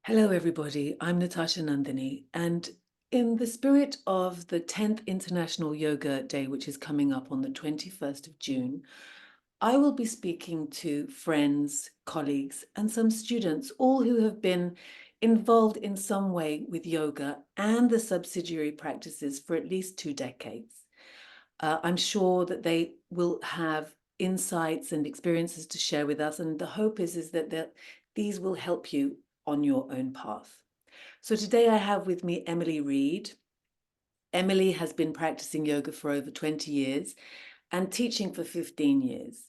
Hello, everybody. I'm Natasha Nandini, and in the spirit of the 10th International Yoga Day, which is coming up on the 21st of June, I will be speaking to friends, colleagues, and some students, all who have been involved in some way with yoga and the subsidiary practices for at least 2 decades. I'm sure that they will have insights and experiences to share with us, and the hope is that these will help you on your own path. So today I have with me Emily Reed. Emily has been practicing yoga for over 20 years and teaching for 15 years.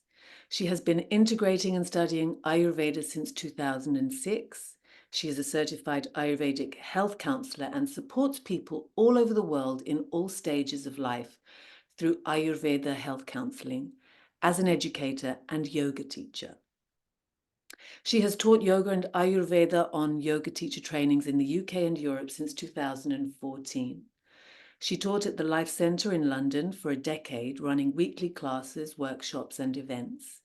She has been integrating and studying Ayurveda since 2006. She is a certified Ayurvedic health counselor and supports people all over the world in all stages of life through Ayurveda health counseling as an educator and yoga teacher. She has taught yoga and Ayurveda on yoga teacher trainings in the UK and Europe since 2014. She taught at the Life Centre in London for a decade, running weekly classes, workshops, and events.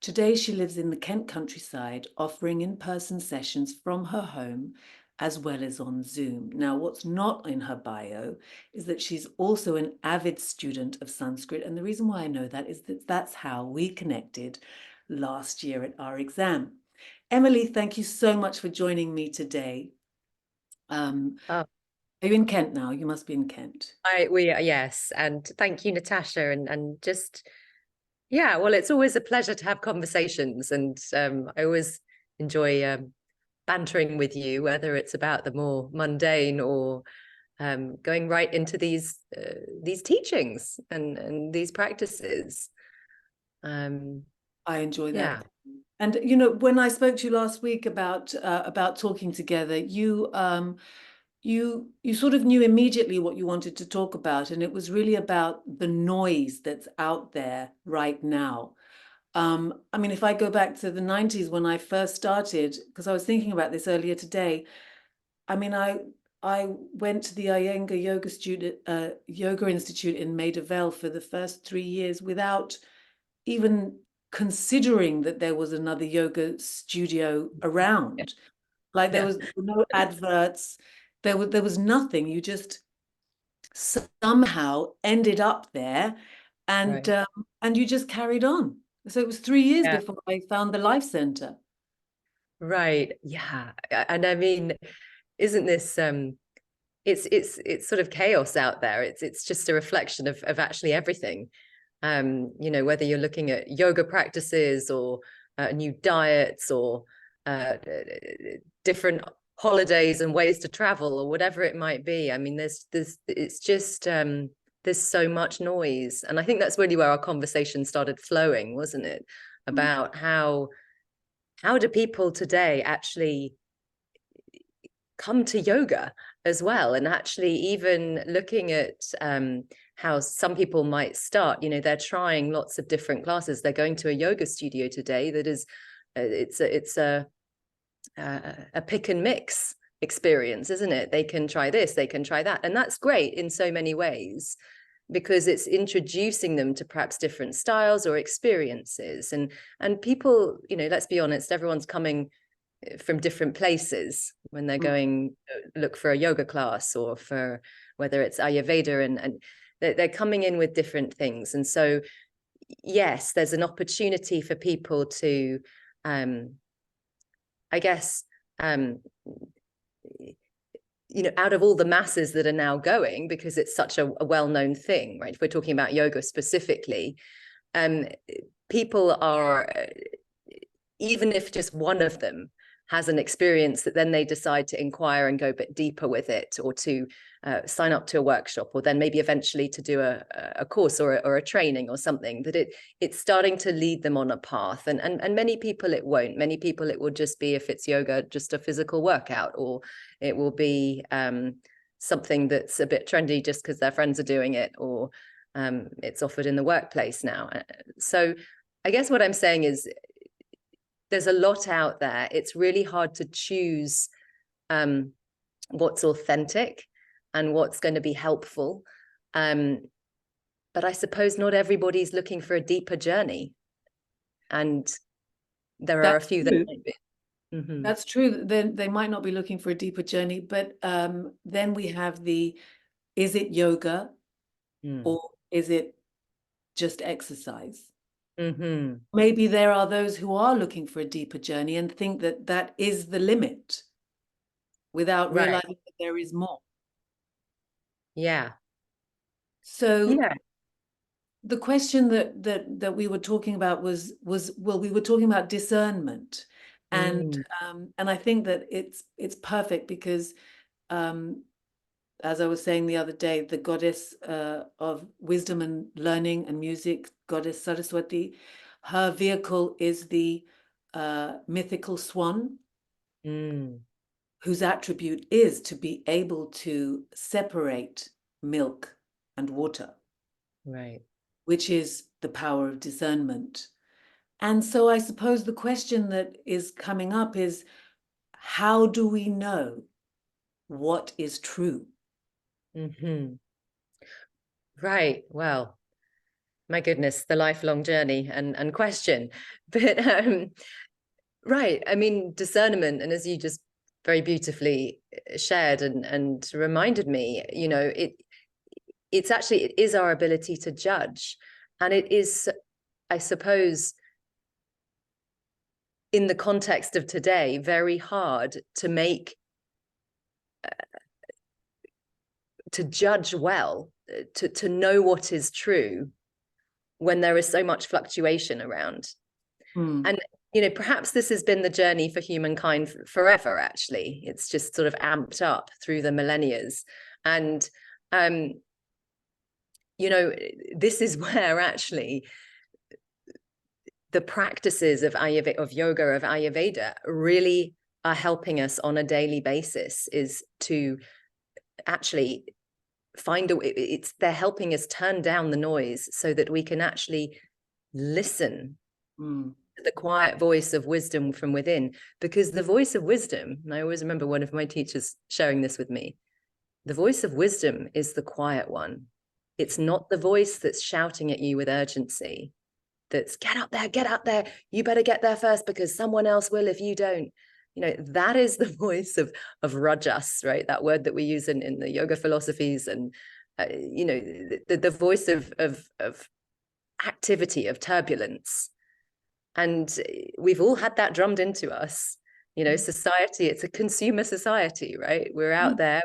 Today, she lives in the Kent countryside, offering in-person sessions from her home, as well as on Zoom. Now, what's not in her bio is that she's also an avid student of Sanskrit. And the reason why I know that is that that's how we connected last year at our exam. Emily, thank you so much for joining me today. Oh, Are you in Kent now? You must be in Kent. yes, and thank you, Natasha, and just yeah. Well, it's always a pleasure to have conversations, and I always enjoy bantering with you, whether it's about the more mundane or going right into these teachings and these practices. I enjoy Yeah, that. And when I spoke to you last week about talking together, you sort of knew immediately what you wanted to talk about, and it was really about the noise that's out there right now. I mean, if I go back to the 90s when I first started, because I was thinking about this earlier today, I mean, I went to the Iyengar Yoga Institute in Maida Vale for the first 3 years without even considering that there was another yoga studio around. Like there yeah, was no adverts, there was nothing. You just somehow ended up there, and right, and you just carried on. So it was 3 years yeah, before I found the Life Center. right, yeah. And I mean, isn't this it's sort of chaos out there. It's just a reflection of actually everything. Whether you're looking at yoga practices or new diets or different holidays and ways to travel or whatever it might be. I mean, it's just there's so much noise, and I think that's really where our conversation started flowing, wasn't it? About how do people today actually come to yoga as well, and actually even looking at how some people might start. They're trying lots of different classes. They're going to a yoga studio today that is it's a pick and mix experience, isn't it? They can try this, they can try that, and that's great in so many ways, because it's introducing them to perhaps different styles or experiences. And people, let's be honest, everyone's coming from different places when they're going to look for a yoga class, or for whether it's Ayurveda, and they're coming in with different things. And so yes, there's an opportunity for people to I guess out of all the masses that are now going, because it's such a well-known thing, right? If we're talking about yoga specifically, people are, even if just one of them has an experience, that then they decide to inquire and go a bit deeper with it, or to sign up to a workshop, or then maybe eventually to do a course or a training or something, that it's starting to lead them on a path. And many people it won't. Many people it will just be, if it's yoga, just a physical workout, or it will be something that's a bit trendy just because their friends are doing it, or it's offered in the workplace now. So I guess what I'm saying is, there's a lot out there. It's really hard to choose what's authentic and what's going to be helpful. But I suppose not everybody's looking for a deeper journey. And there are a That's few that true. might be. Mm-hmm. That's true. Then they might not be looking for a deeper journey, but then we have the, is it yoga Mm. or is it just exercise? Mm-hmm. Maybe there are those who are looking for a deeper journey and think that that is the limit without Right. realizing that there is more. Yeah. So Yeah. the question that we were talking about was well, we were talking about discernment, Mm. and I think that it's perfect because as I was saying the other day, the goddess of wisdom and learning and music, goddess Saraswati, her vehicle is the mythical swan, Mm. whose attribute is to be able to separate milk and water, Right. which is the power of discernment. And so I suppose the question that is coming up is, how do we know what is true? Mm-hmm. Right. Well, my goodness, the lifelong journey and question. But right. I mean, discernment, and as you just very beautifully shared and reminded me, it's actually, it is our ability to judge. And it is, I suppose, in the context of today, very hard to make, to judge well, to know what is true when there is so much fluctuation around. Hmm. And perhaps this has been the journey for humankind forever. Actually, it's just sort of amped up through the millennia. And um this is where actually the practices of Ayurveda, of yoga, of Ayurveda, really are helping us on a daily basis, is to actually find they're helping us turn down the noise so that we can actually listen Hmm. to the quiet voice of wisdom from within. Because the voice of wisdom, and I always remember one of my teachers sharing this with me, the voice of wisdom is the quiet one. It's not the voice that's shouting at you with urgency, that's get up there, you better get there first because someone else will if you don't. That is the voice of rajas, right? That word that we use in the yoga philosophies. And the voice of activity, of turbulence. And we've all had that drummed into us. Society, it's a consumer society, right? We're out there,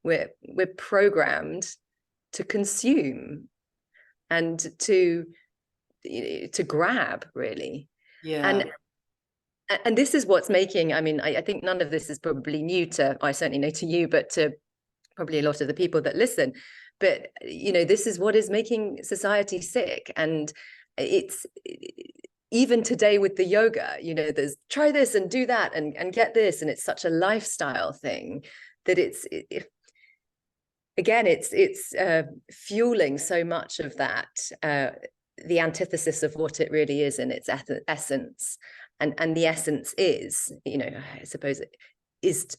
we're programmed to consume and to grab, really. Yeah. And this is what's making, I mean, I think none of this is probably new to, I certainly know, to you, but to probably a lot of the people that listen. But this is what is making society sick. And it's, even today with the yoga, there's try this and do that and get this, and it's such a lifestyle thing that again, it's fueling so much of that, the antithesis of what it really is in its essence. And the essence is, I suppose, is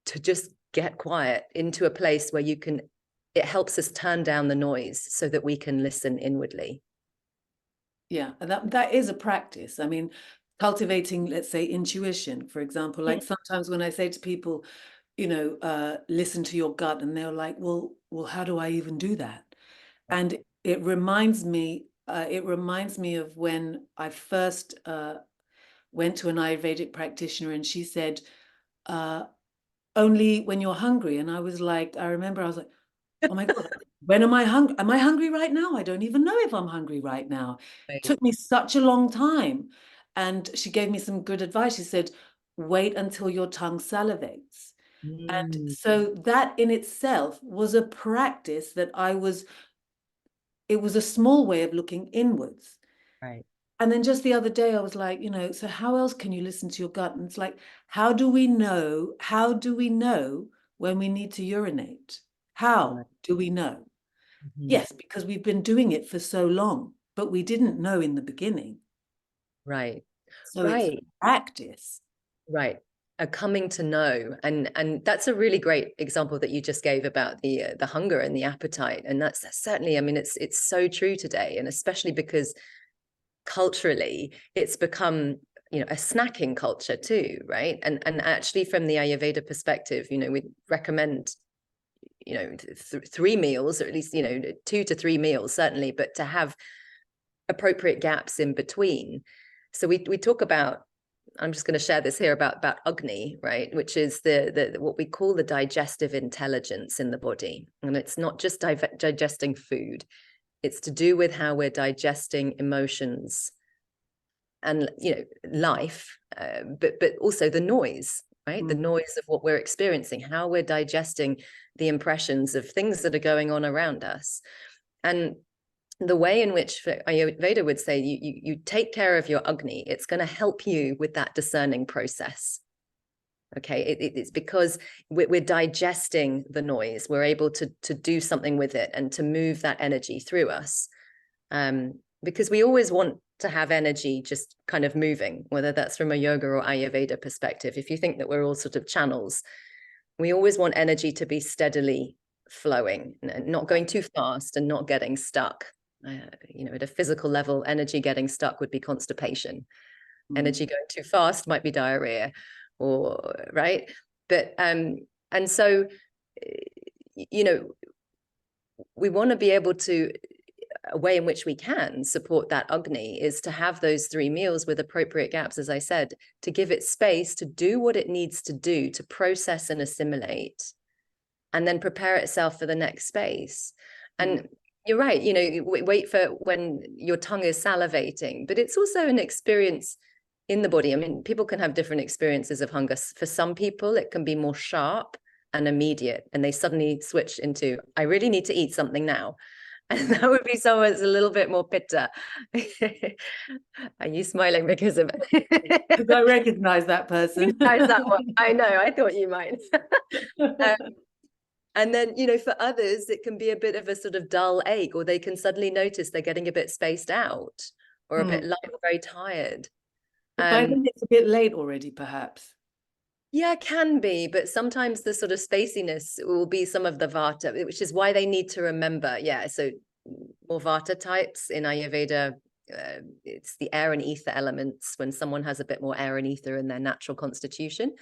to just get quiet into a place where it helps us turn down the noise so that we can listen inwardly. Yeah, and that is a practice. I mean, cultivating, let's say, intuition, for example. Like sometimes when I say to people, listen to your gut, and they're like, well, how do I even do that? And it reminds me of when I first went to an Ayurvedic practitioner, and she said, uh, only when you're hungry. And I remember I was like, oh my God, when am I hungry? Am I hungry right now? I don't even know if I'm hungry right now. It Right. took me such a long time. And she gave me some good advice. She said, wait until your tongue salivates. And Mm, so that in itself was a practice it was a small way of looking inwards. right. And then just the other day, I was like, so how else can you listen to your gut? And it's like, how do we know when we need to urinate? Right. How do we know? Mhm. Yes, because we've been doing it for so long, but we didn't know in the beginning. Right. So it's Right. practice. Right. A coming to know. And that's a really great example that you just gave about the hunger and the appetite. And that's certainly, I mean, it's so true today. And especially because culturally it's become, a snacking culture too, right? And actually from the Ayurveda perspective, we recommend, 3 meals, or at least, 2 to 3 meals, certainly, but to have appropriate gaps in between. So we talk about, I'm just going to share this here about Agni, right? Which is the what we call the digestive intelligence in the body. And it's not just digesting food. It's to do with how we're digesting emotions and life, but also the noise, right? The noise of what we're experiencing, how we're digesting the impressions of things that are going on around us. And the way in which Ayurveda would say you take care of your Agni, it's going to help you with that discerning process. Okay, it's because we're digesting the noise. We're able to do something with it and to move that energy through us. Because we always want to have energy just kind of moving, whether that's from a yoga or Ayurveda perspective. If you think that we're all sort of channels, we always want energy to be steadily flowing, not going too fast and not getting stuck. At a physical level, energy getting stuck would be constipation. Energy going too fast might be diarrhea, or right. But and so, we want to be able to, a way in which we can support that Agni is to have those 3 meals with appropriate gaps, as I said, to give it space to do what it needs to do to process and assimilate, and then prepare itself for the next space. And you're right, wait for when your tongue is salivating, but it's also an experience in the body. I mean, people can have different experiences of hunger. For some people, it can be more sharp and immediate, and they suddenly switch into, I really need to eat something now. And that would be someone that's a little bit more pitta. Are you smiling because of it? Because I recognize that person. That one. I know, I thought you might. And then, for others, it can be a bit of a sort of dull ache, or they can suddenly notice they're getting a bit spaced out, or a bit light, or very tired. But by then it's a bit late already, perhaps. Yeah, it can be, but sometimes the sort of spaciness will be some of the vata, which is why they need to remember. Yeah, so more vata types in Ayurveda, it's the air and ether elements. When someone has a bit more air and ether in their natural constitution,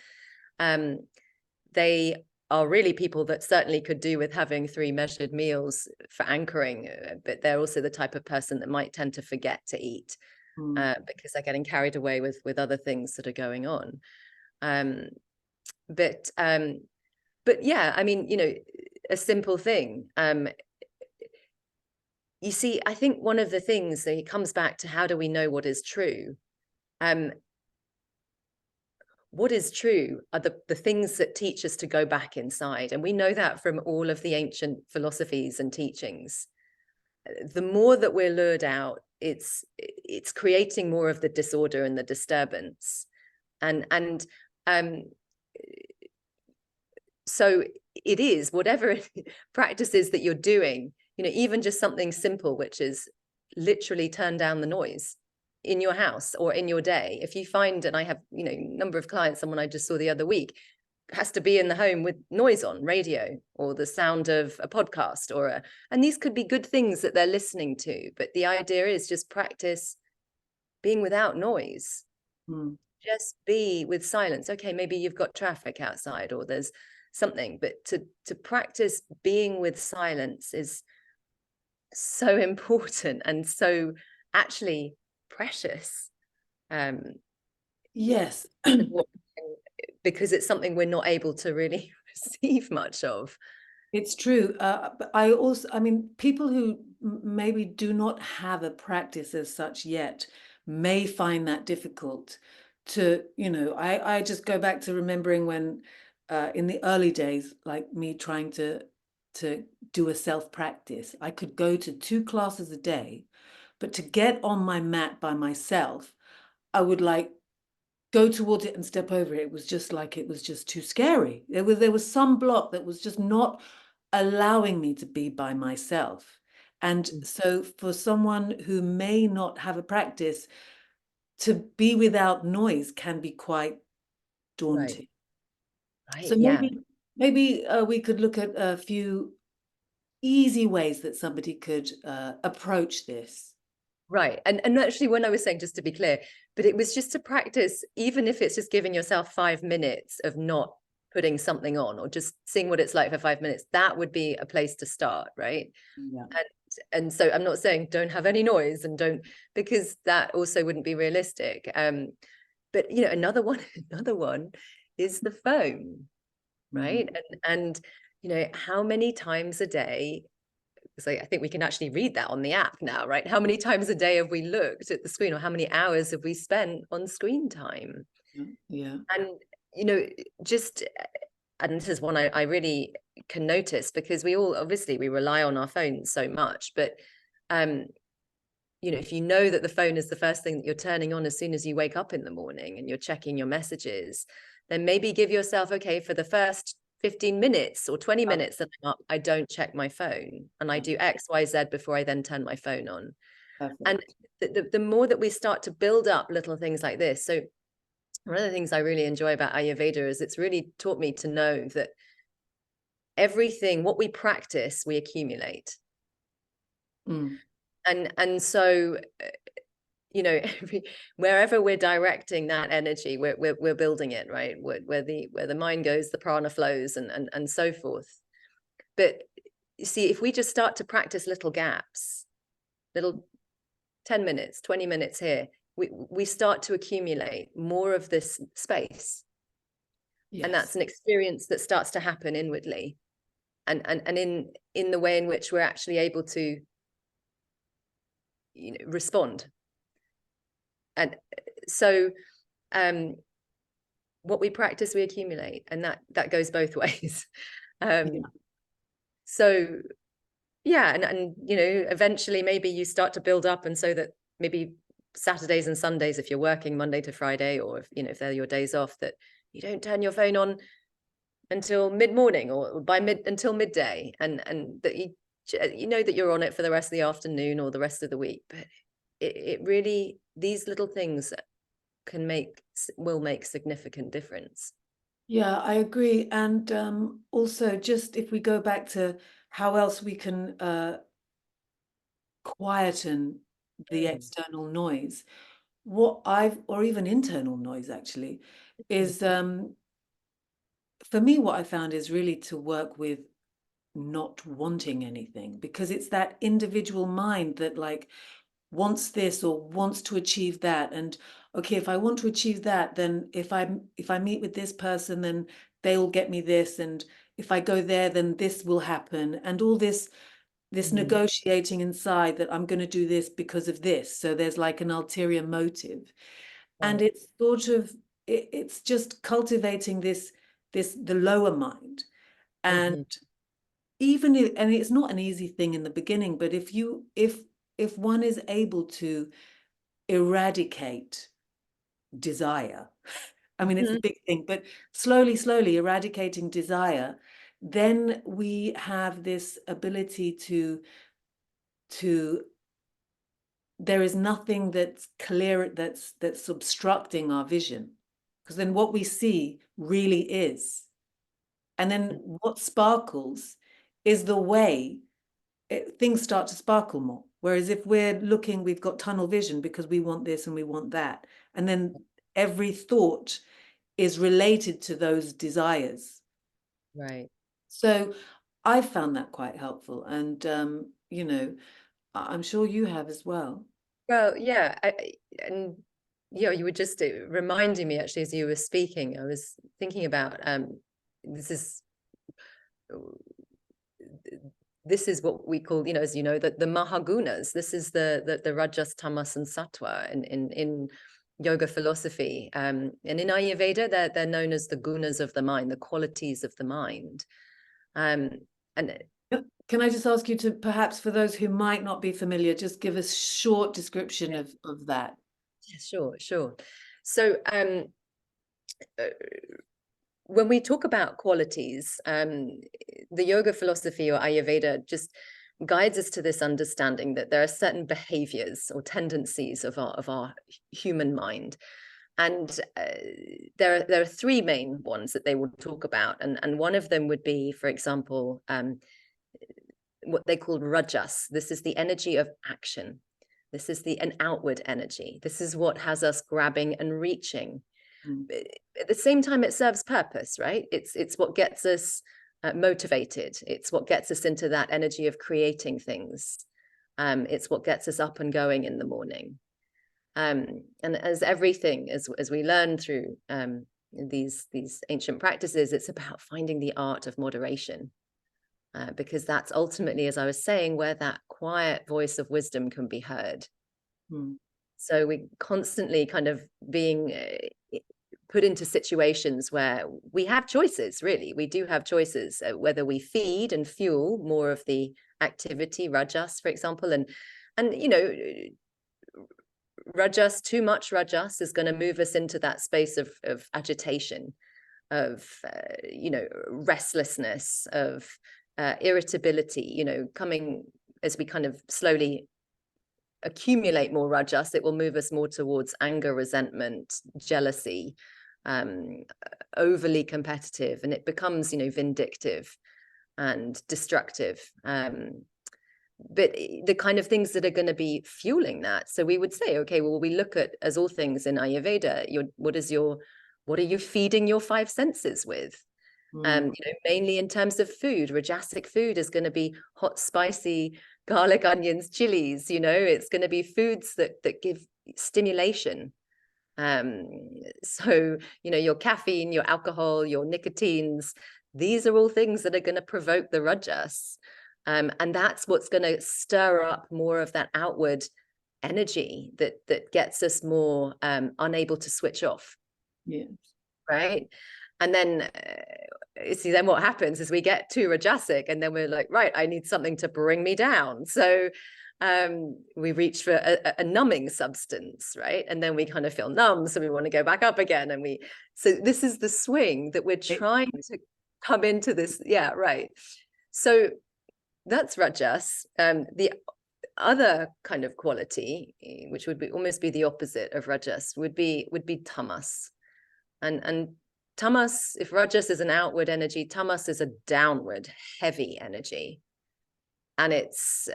they are really people that certainly could do with having 3 measured meals for anchoring, but they're also the type of person that might tend to forget to eat because they're getting carried away with other things that are going on. But yeah, I mean, a simple thing. You see, I think one of the things that it comes back to, how do we know what is true? What is true are the things that teach us to go back inside. And we know that from all of the ancient philosophies and teachings. The more that we're lured out, it's creating more of the disorder and the disturbance. And so it is, whatever practices that you're doing, even just something simple, which is literally turn down the noise in your house or in your day. If you find, and I have, a number of clients, someone I just saw the other week has to be in the home with noise on, radio, or the sound of a podcast, and these could be good things that they're listening to. But the idea is just practice being without noise. Just be with silence. Okay, maybe you've got traffic outside or there's something, but to practice being with silence is so important and so actually precious. Yes. Because it's something we're not able to really receive much of. It's true. But I mean, people who maybe do not have a practice as such yet may find that difficult to, I just go back to remembering when in the early days, like me trying to do a self-practice, I could go to 2 classes a day, but to get on my mat by myself, I would go towards it and step over it. It was just too scary. There was some block that was just not allowing me to be by myself. And so for someone who may not have a practice, to be without noise can be quite daunting. Right. So Yeah. maybe we could look at a few easy ways that somebody could approach this. Right. And actually, when I was saying, just to be clear, but it was just to practice, even if it's just giving yourself 5 minutes of not putting something on or just seeing what it's like for 5 minutes, that would be a place to start, right? Yeah. And so I'm not saying don't have any noise and don't, because that also wouldn't be realistic. But another one, another one is the phone, Mm. right? And how many times a day, so I think we can actually read that on the app now, right? How many times a day have we looked at the screen, or how many hours have we spent on screen time? Yeah. Yeah. And, you know, just, and this is one I really can notice, because we all, obviously we rely on our phones so much, but, if you know that the phone is the first thing that you're turning on as soon as you wake up in the morning and you're checking your messages, then maybe give yourself, okay, for the first 15 minutes or 20 minutes that I'm up, I don't check my phone, and I Yeah. do X, Y, Z before I then turn my phone on. And Perfect. the more that we start to build up little things like this. So one of the things I really enjoy about Ayurveda is it's really taught me to know that everything, what we practice, we accumulate. Mm. And so wherever we're directing that energy, we're building it, right? Where the mind goes, the prana flows, and so forth. But you see, if we just start to practice little gaps, little 10 minutes, 20 minutes here, we start to accumulate more of this space. And that's Yes. an experience that starts to happen inwardly, and in the way in which we're actually able to respond. And so what we practice, we accumulate, and that goes both ways. Yeah. So yeah, and eventually maybe you start to build up, and so that maybe Saturdays and Sundays, if you're working Monday to Friday, or if they're your days off, that you don't turn your phone on until mid-morning, or until midday, and that you know that you're on it for the rest of the afternoon or the rest of the week. But it really, these little things will make significant difference. Yeah, I agree. And also, just if we go back to how else we can quieten the Mm. external noise, or even internal noise actually, is for me, what I found is really to work with not wanting anything, because it's that individual mind that like wants this or wants to achieve that. And okay, if I want to achieve that, then if I meet with this person, then they'll get me this, and if I go there, then this will happen, and all this Mm. negotiating inside that I'm going to do this because of this. So there's like an ulterior motive, and Right. it's sort of it's just cultivating the lower mind. And Mm-hmm. and it's not an easy thing in the beginning, but if one is able to eradicate desire, I mean, it's a Mm-hmm. big thing, but slowly eradicating desire, then we have this ability to there is nothing that's clear, that's obstructing our vision, because then what we see really is, and then what sparkles is the way things start to sparkle more. Whereas if we're looking, we've got tunnel vision because we want this and we want that, and then every thought is related to those desires. Right. So I found that quite helpful, and I'm sure you have as well. Well, yeah, and you were just reminding me, actually, as you were speaking. I was thinking about this is this is what we call, as you know, the mahagunas. This is the rajas, tamas, and sattva in yoga philosophy, and in Ayurveda, they're known as the gunas of the mind, the qualities of the mind. um and Can I just ask you to, perhaps for those who might not be familiar, just give a short description of that? yeah, sure. So uh, when we talk about qualities, the yoga philosophy or Ayurveda just guides us to this understanding that there are certain behaviors or tendencies of our human mind. And there are three main ones that they will talk about. And one of them would be, for example, what they call rajas. This is the energy of action. This is an outward energy. This is what has us grabbing and reaching. At the same time, it serves purpose, right? It's what gets us motivated. It's what gets us into that energy of creating things. It's what gets us up and going in the morning. And as everything, as we learn through these ancient practices, it's about finding the art of moderation, because that's ultimately, as I was saying, where that quiet voice of wisdom can be heard. So we constantly kind of being put into situations where we have choices. Really, we do have choices, whether we feed and fuel more of the activity, rajas, for example, and you know, rajas, too much rajas is going to move us into that space of agitation, of you know, restlessness, of irritability, you know, coming as we kind of slowly accumulate more rajas. It will move us more towards anger, resentment, jealousy, overly competitive, and it becomes, you know, vindictive and destructive. But the kind of things that are going to be fueling that. So we would say, okay, well, we look at, as all things in Ayurveda, what are you feeding your five senses with? You know, mainly in terms of food. Rajasic food is going to be hot, spicy, garlic, onions, chilies. You know, it's going to be foods that give stimulation. So, you know, your caffeine, your alcohol, your nicotines, these are all things that are going to provoke the rajas. And that's what's going to stir up more of that outward energy that gets us more unable to switch off. Yes. Right. And then see, then what happens is we get too rajasic, and then we're like, right, I need something to bring me down. So we reach for a numbing substance, right? And then we kind of feel numb, so we want to go back up again. And so this is the swing that we're trying to come into this. Yeah, right. So that's rajas. The other kind of quality, which would be almost be the opposite of rajas, would be tamas. And tamas, if rajas is an outward energy, tamas is a downward, heavy energy. And it's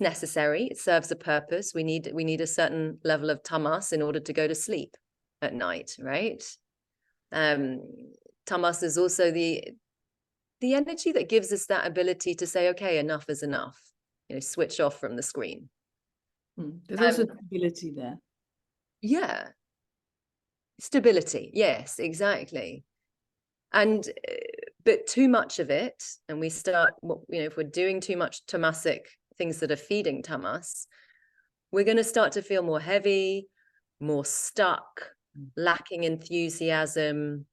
necessary. It serves a purpose. We need a certain level of tamas in order to go to sleep at night, right? Tamas is also the energy that gives us that ability to say, okay, enough is enough. You know, switch off from the screen. There's also stability there. Yeah. Stability. Yes, exactly. And but too much of it, and we start, you know, if we're doing too much tamasic things that are feeding tamas, we're going to start to feel more heavy, more stuck, lacking enthusiasm,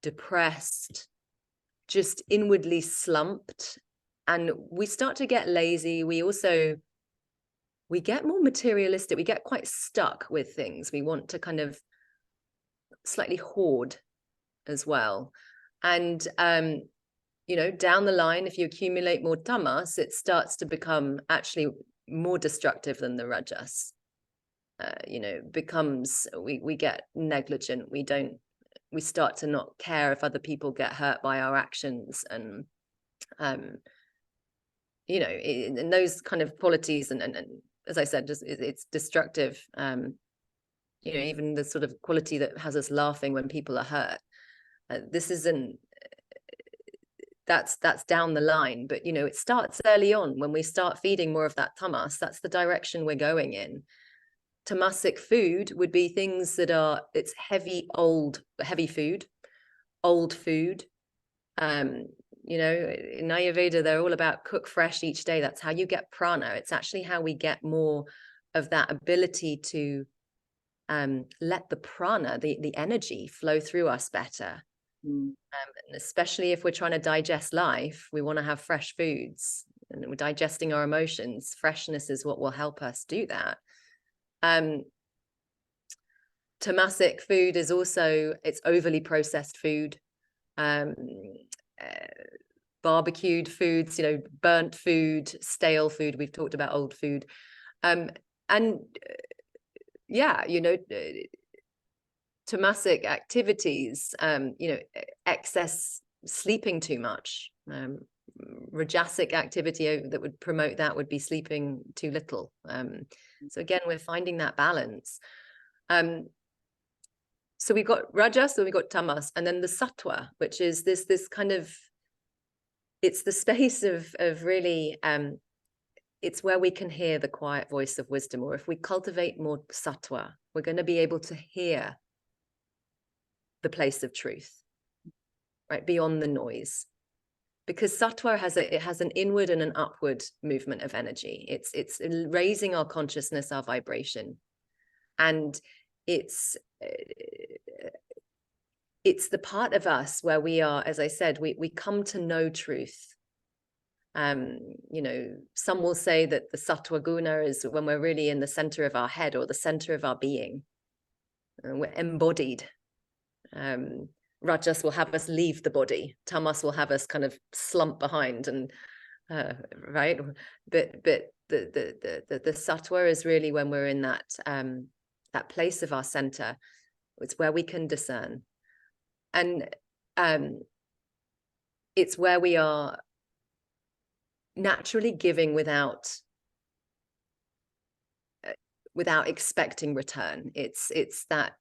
depressed, just inwardly slumped. And we start to get lazy. We get more materialistic. We get quite stuck with things. We want to kind of slightly hoard as well. And you know, down the line, if you accumulate more tamas, it starts to become actually more destructive than the rajas. You know, becomes, we get negligent. We start to not care if other people get hurt by our actions. And you know, in those kind of qualities, and as I said, just it's destructive. You know, even the sort of quality that has us laughing when people are hurt. This isn't, that's down the line, but you know, it starts early on when we start feeding more of that tamas. That's the direction we're going in. Tamasic food would be things that are, it's heavy food, old food. You know, in Ayurveda, they're all about cook fresh each day. That's how you get prana. It's actually how we get more of that ability to let the prana, the energy, flow through us better. And especially if we're trying to digest life, we want to have fresh foods, and we're digesting our emotions. Freshness is what will help us do that. Tamasic food is also, it's overly processed food, barbecued foods, you know, burnt food, stale food. We've talked about old food. And yeah, you know, tamasic activities, you know, excess sleeping too much, rajasic activity that would promote that would be sleeping too little. So again, we're finding that balance. So we've got rajas, so we've got tamas, and then the sattva, which is this kind of, it's the space of really, it's where we can hear the quiet voice of wisdom. Or if we cultivate more sattva, we're going to be able to hear the place of truth, right, beyond the noise. Because sattva has an inward and an upward movement of energy. It's raising our consciousness, our vibration, and it's the part of us where we are, as I said, we come to know truth. You know, some will say that the sattva guna is when we're really in the center of our head or the center of our being. We're embodied. Rajas will have us leave the body. Tamas will have us kind of slump behind, and right. But the sattva is really when we're in that place of our center. It's where we can discern, and it's where we are naturally giving without expecting return. It's that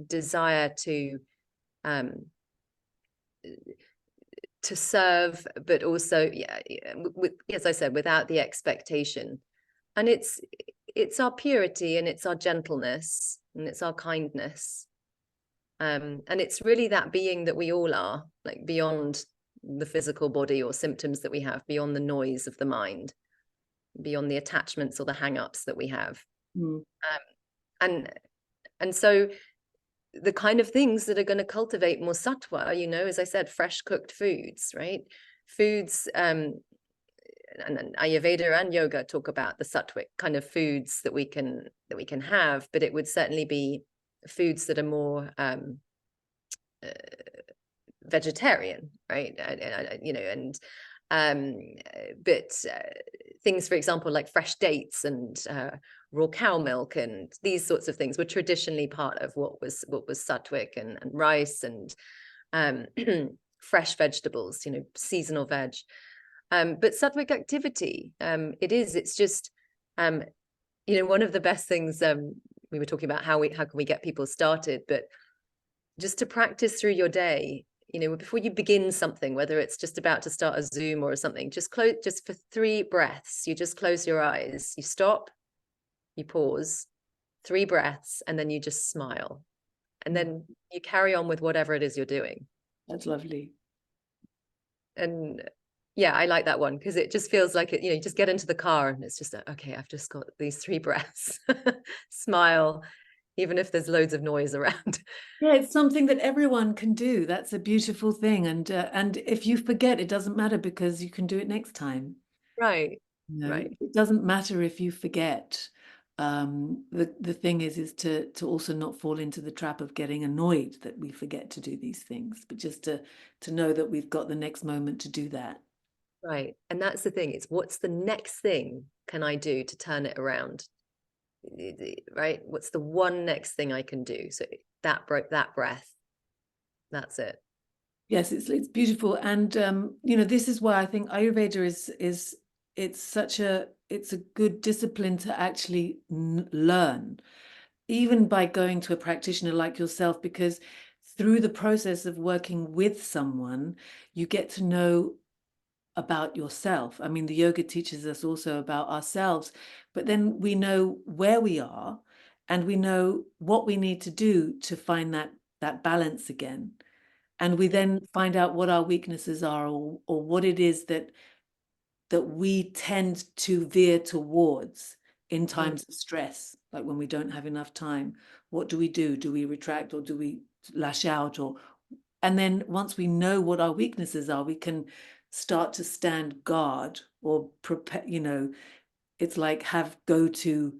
desire to serve, but also, as I said, without the expectation. And it's our purity, and it's our gentleness, and it's our kindness, and it's really that being that we all are, like beyond the physical body or symptoms that we have, beyond the noise of the mind, beyond the attachments or the hang-ups that we have. And so the kind of things that are going to cultivate more sattva, you know, as I said, fresh cooked foods, right? Foods, and Ayurveda and yoga talk about the sattvic kind of foods that we can have, but it would certainly be foods that are more vegetarian, right? You know, but things, for example, like fresh dates and raw cow milk and these sorts of things were traditionally part of what was sattvic, and rice and fresh vegetables, you know, seasonal veg. But sattvic activity, it's just, you know, one of the best things, we were talking about how can we get people started, but just to practice through your day, you know, before you begin something, whether it's just about to start a Zoom or something, just for 3 breaths, you just close your eyes, you stop, you pause, 3 breaths, and then you just smile. And then you carry on with whatever it is you're doing. That's lovely. And yeah, I like that one, because it just feels like it, you know, you just get into the car and it's just, okay, I've just got these 3 breaths, smile, even if there's loads of noise around. Yeah, it's something that everyone can do. That's a beautiful thing. And if you forget, it doesn't matter, because you can do it next time. Right. You know, Right. it doesn't matter if you forget. The thing is to also not fall into the trap of getting annoyed that we forget to do these things, but just to know that we've got the next moment to do that. Right. And that's the thing. It's what's the next thing can I do to turn it around? Right. What's the one next thing I can do? So that breath, that's it. Yes, it's beautiful. And you know, this is why I think Ayurveda is it's a good discipline to actually learn, even by going to a practitioner like yourself, because through the process of working with someone, you get to know about yourself. I mean, the yoga teaches us also about ourselves, but then we know where we are, and we know what we need to do to find that balance again. And we then find out what our weaknesses are, or what it is that we tend to veer towards in times of stress, like when we don't have enough time. What do we do? Do we retract, or do we lash out? And then once we know what our weaknesses are, we can start to stand guard, or prepare, you know, it's like have go-to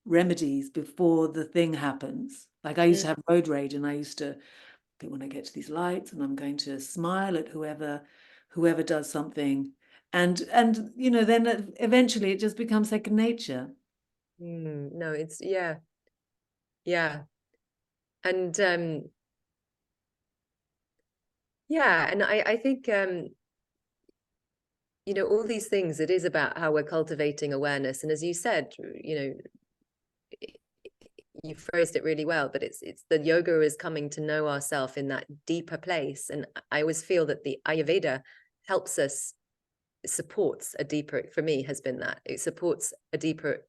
remedies before the thing happens. Like I used to have road rage, and I used to, when I get to these lights, and I'm going to smile at whoever does something, and you know, then eventually it just becomes second nature. No, it's yeah. And yeah, and I think you know, all these things, it is about how we're cultivating awareness. And as you said, you know, you phrased it really well, but it's the yoga is coming to know ourselves in that deeper place. And I always feel that the Ayurveda helps us, supports a deeper, for me, has been that it supports a deeper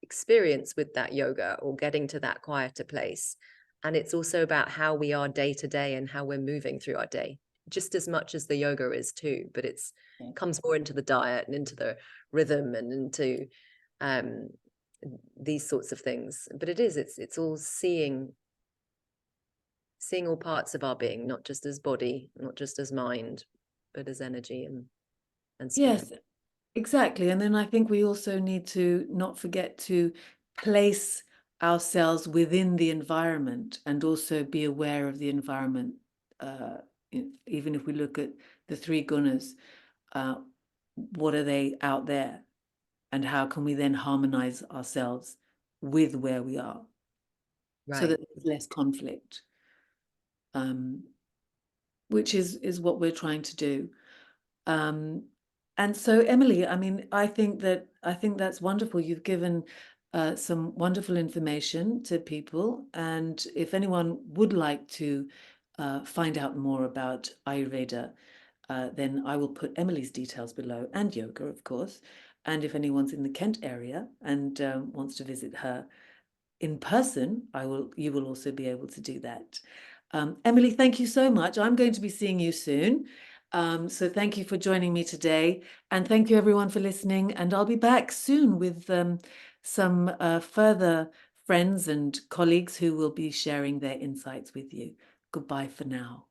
experience with that yoga, or getting to that quieter place. And it's also about how we are day to day and how we're moving through our day, just as much as the yoga is too, but it's comes more into the diet and into the rhythm and into um these sorts of things. But it's all seeing all parts of our being, not just as body, not just as mind, but as energy and spirit. Yes, exactly. And then I think we also need to not forget to place ourselves within the environment and also be aware of the environment. Uh, Even if we look at the three gunas, uh, what are they out there? And how can we then harmonize ourselves with where we are so Right. that there's less conflict, um, which is what we're trying to do. Um, and so, Emily, I mean, I think that's wonderful. You've given some wonderful information to people, and if anyone would like to find out more about Ayurveda, then I will put Emily's details below, and yoga, of course. And if anyone's in the Kent area and wants to visit her in person, you will also be able to do that. Emily, thank you so much. I'm going to be seeing you soon. So thank you for joining me today. And thank you everyone for listening. And I'll be back soon with some further friends and colleagues who will be sharing their insights with you. Goodbye for now.